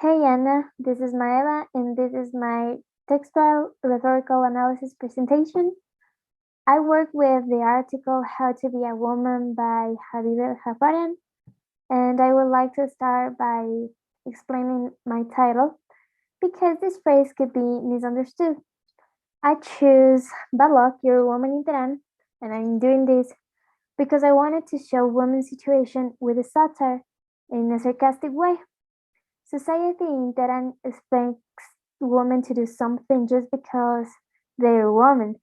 Hey Anna, this is Maeva and this is my textual rhetorical analysis presentation. I work with the article How to Be a Woman by Habiba Hafarian, and I would like to start by explaining my title because this phrase could be misunderstood. I choose bad luck, you're a woman in Tehran, and I'm doing this because I wanted to show women's situation with a satire in a sarcastic way. Society in Tehran expects women to do something just because they're women,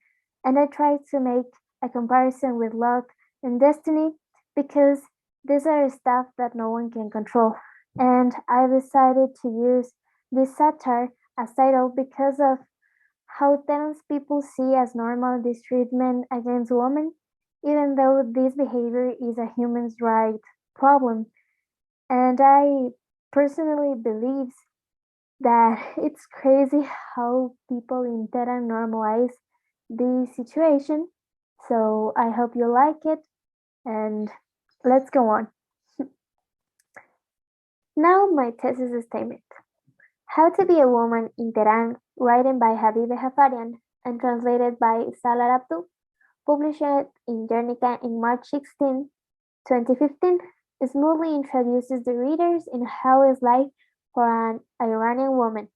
and I try to make a comparison with luck and destiny because these are stuff that no one can control. And I decided to use this satire as title because of how Tehran's people see as normal this treatment against women, even though this behavior is a human rights problem. And I personally believe that it's crazy how people in Terra normalize the situation. So I hope you like it and let's go on. Now my thesis statement. How to be a woman in Tehran, written by Habib Hafarian and translated by Salar Abdu, published in Jernica in March 16, 2015, smoothly introduces the readers in how is life for an Iranian woman.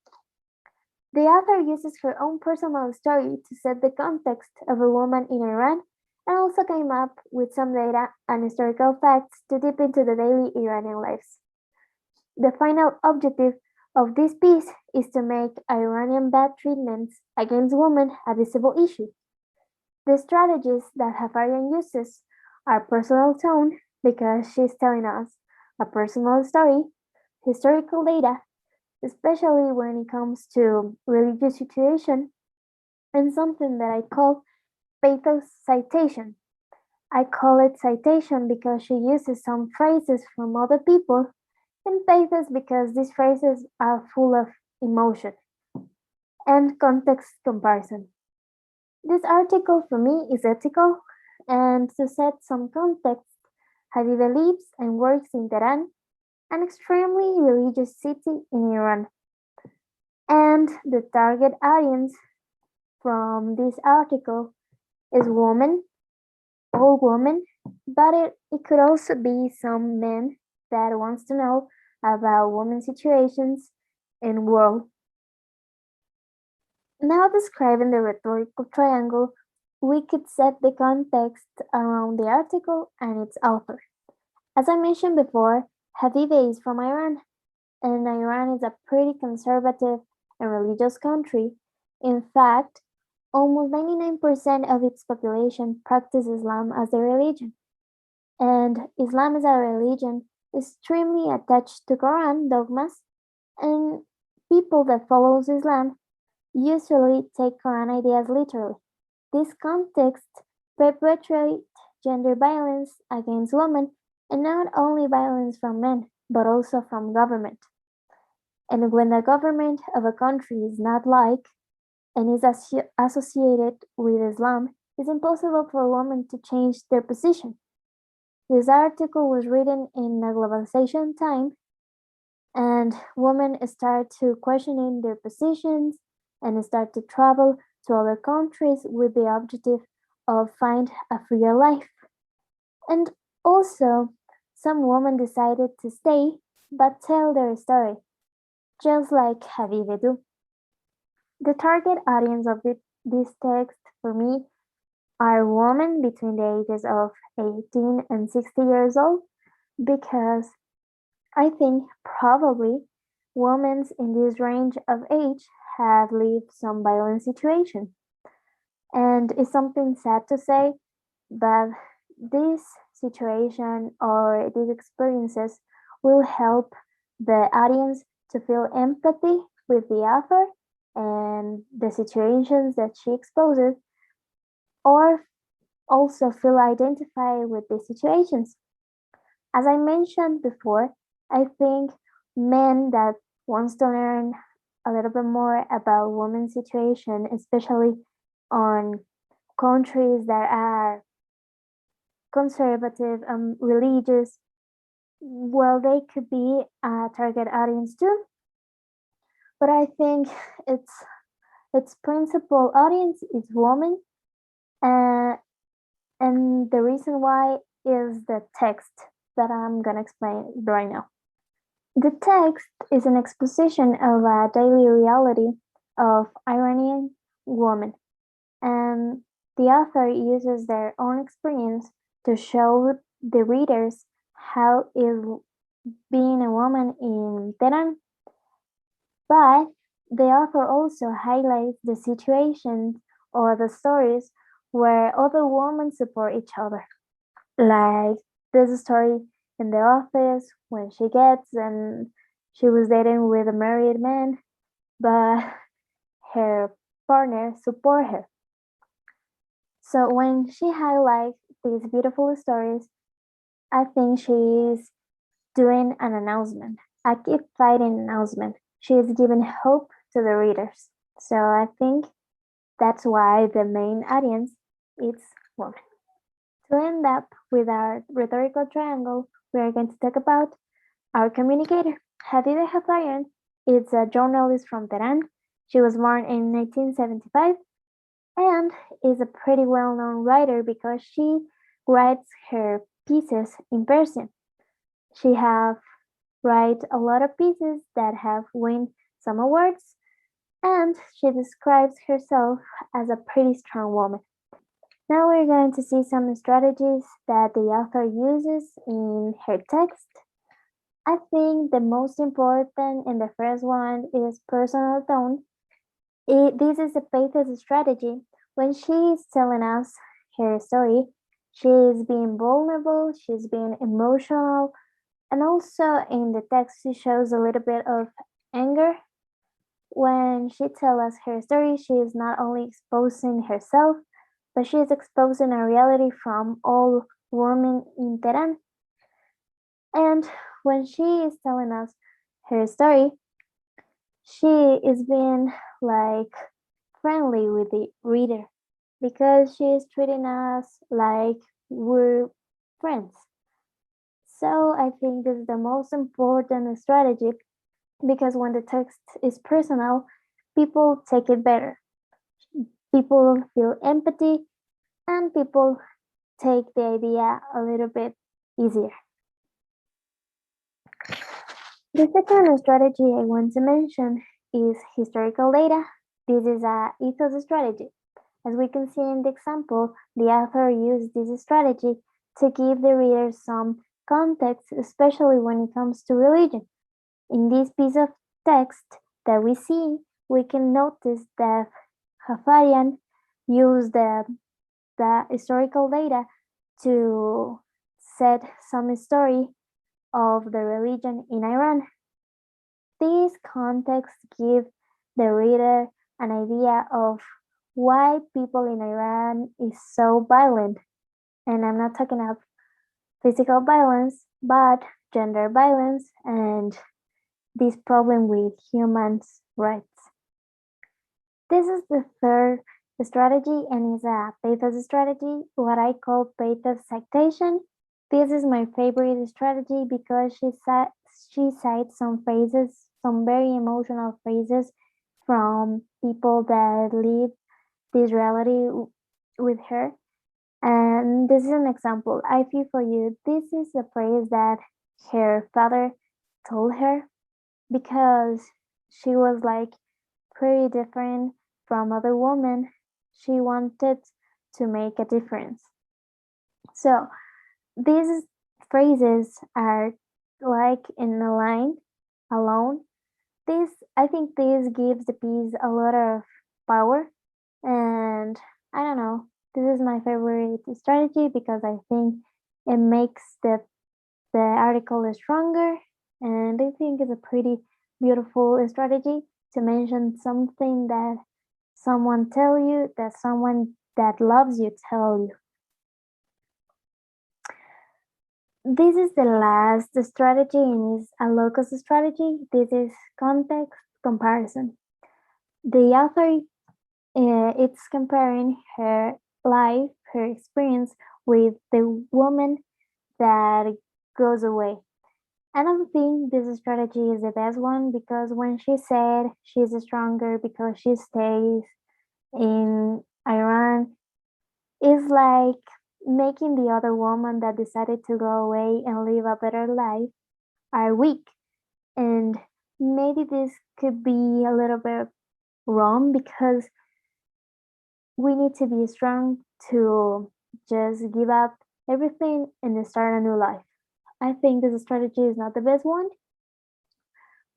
The author uses her own personal story to set the context of a woman in Iran and also came up with some data and historical facts to dip into the daily Iranian lives. The final objective of this piece is to make Iranian bad treatments against women a visible issue. The strategies that Hafarian uses are personal tone because she's telling us a personal story, historical data, especially when it comes to religious situation, and something that I call pathos citation. I call it citation because she uses some phrases from other people, and pathos because these phrases are full of emotion and context comparison. This article for me is ethical, and to set some context, Habiba lives and works in Tehran, an extremely religious city in Iran. And the target audience from this article is women, all women, but it could also be some men that wants to know about women's situations in world. Now describing the rhetorical triangle, we could set the context around the article and its author. As I mentioned before, Habiba is from Iran, and Iran is a pretty conservative and religious country. In fact, almost 99% of its population practice Islam as their religion. And Islam is a religion extremely attached to Quran dogmas, and people that follows Islam usually take Quran ideas literally. This context perpetuates gender violence against women, and not only violence from men, but also from government. And when the government of a country is not like and is associated with Islam, it's impossible for women to change their position. This article was written in a globalization time, and women start to questioning their positions and start to travel to other countries with the objective of find a freer life. And also, some women decided to stay but tell their story, just like Habiba do. The target audience of this text for me are women between the ages of 18 and 60 years old because I think probably women in this range of age have lived some violent situation. And it's something sad to say, but this situation or these experiences will help the audience to feel empathy with the author and the situations that she exposes, or also feel identified with these situations. As I mentioned before, I think men that wants to learn a little bit more about women's situation, especially on countries that are conservative and religious, well, they could be a target audience too. but I think its principal audience is women, uh, and the reason why is the text that I'm gonna explain right now. The text is an exposition of a daily reality of Iranian women, and the author uses their own experience to show the readers how is being a woman in Tehran. But the author also highlights the situations or the stories where other women support each other. Like this story in the office when she gets and she was dating with a married man, but her partner support her. So when she highlights these beautiful stories, I think she's doing an announcement, a keep fighting announcement. She is giving hope to the readers. So I think that's why the main audience is women. To end up with our rhetorical triangle, we are going to talk about our communicator. Hadida Hafarian is a journalist from Tehran. She was born in 1975 and is a pretty well-known writer because she writes her pieces in Persian. She have write a lot of pieces that have won some awards, and she describes herself as a pretty strong woman. Now we're going to see some strategies that the author uses in her text. I think the most important in the first one is personal tone. This is a pathos strategy. When she is telling us her story, she is being vulnerable, she's being emotional, and also in the text she shows a little bit of anger. When she tells us her story, she is not only exposing herself, but she is exposing a reality from all women in Tehran. And when she is telling us her story, she is being like friendly with the reader because she is treating us like we're friends. So I think this is the most important strategy because when the text is personal, people take it better. People feel empathy and people take the idea a little bit easier. The second strategy I want to mention is historical data. This is a ethos strategy. As we can see in the example, the author used this strategy to give the reader some context, especially when it comes to religion. In this piece of text that we see, we can notice that Hafarian used the historical data to set some story of the religion in Iran. These contexts give the reader an idea of why people in Iran is so violent. And I'm not talking of physical violence, but gender violence and this problem with human rights. This is the third strategy and is a pathos strategy, what I call pathos citation. This is my favorite strategy because she cites some phrases, some very emotional phrases from people that live this reality with her. And this is an example. I feel for you. This is a phrase that her father told her because she was like pretty different from other women. She wanted to make a difference. So these phrases are like in a line alone. This I think this gives the piece a lot of power and I don't know. This is my favorite strategy because I think it makes the article stronger and I think it's a pretty beautiful strategy to mention something that someone tell you that someone that loves you tell you. This is the last strategy and is a locus strategy. This is context comparison. The author it's comparing her life, her experience with the woman that goes away. I don't think this strategy is the best one because when she said she's stronger because she stays in Iran, it's like making the other woman that decided to go away and live a better life are weak. And maybe this could be a little bit wrong because we need to be strong to just give up everything and start a new life. I think this strategy is not the best one,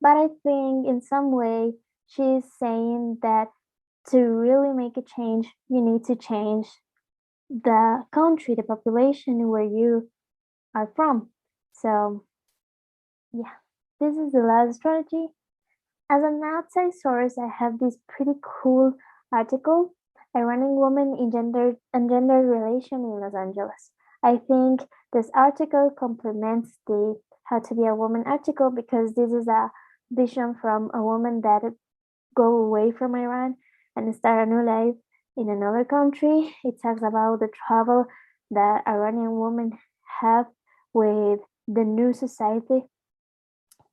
but I think in some way she's saying that to really make a change, you need to change the country, the population where you are from. So, yeah, this is the last strategy. As an outside source, I have this pretty cool article, A Running Woman in Gender Relation in Los Angeles. I think this article complements the How to Be a Woman article because this is a vision from a woman that go away from Iran and start a new life in another country. It talks about the trouble that Iranian women have with the new society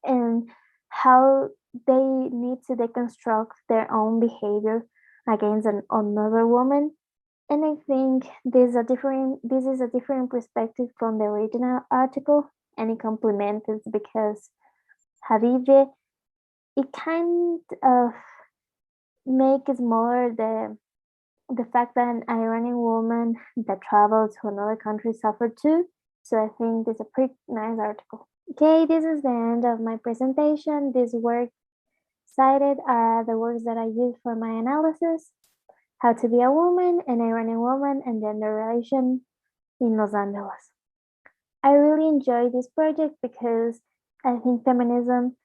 and how they need to deconstruct their own behavior against another woman. And I think this is a different perspective from the original article and it complements it because Habibi it kind of make smaller the fact that an Iranian woman that traveled to another country suffered too. So I think this is a pretty nice article. Okay, this is the end of my presentation. These work cited are the works that I used for my analysis. How to Be a Woman, an Iranian Woman, and Gender Relation in Los Angeles. I really enjoy this project because I think feminism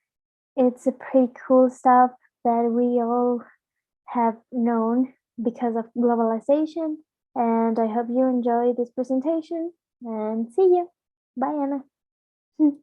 it's a pretty cool stuff that we all have known because of globalization. And I hope you enjoy this presentation and see you. Bye, Anna.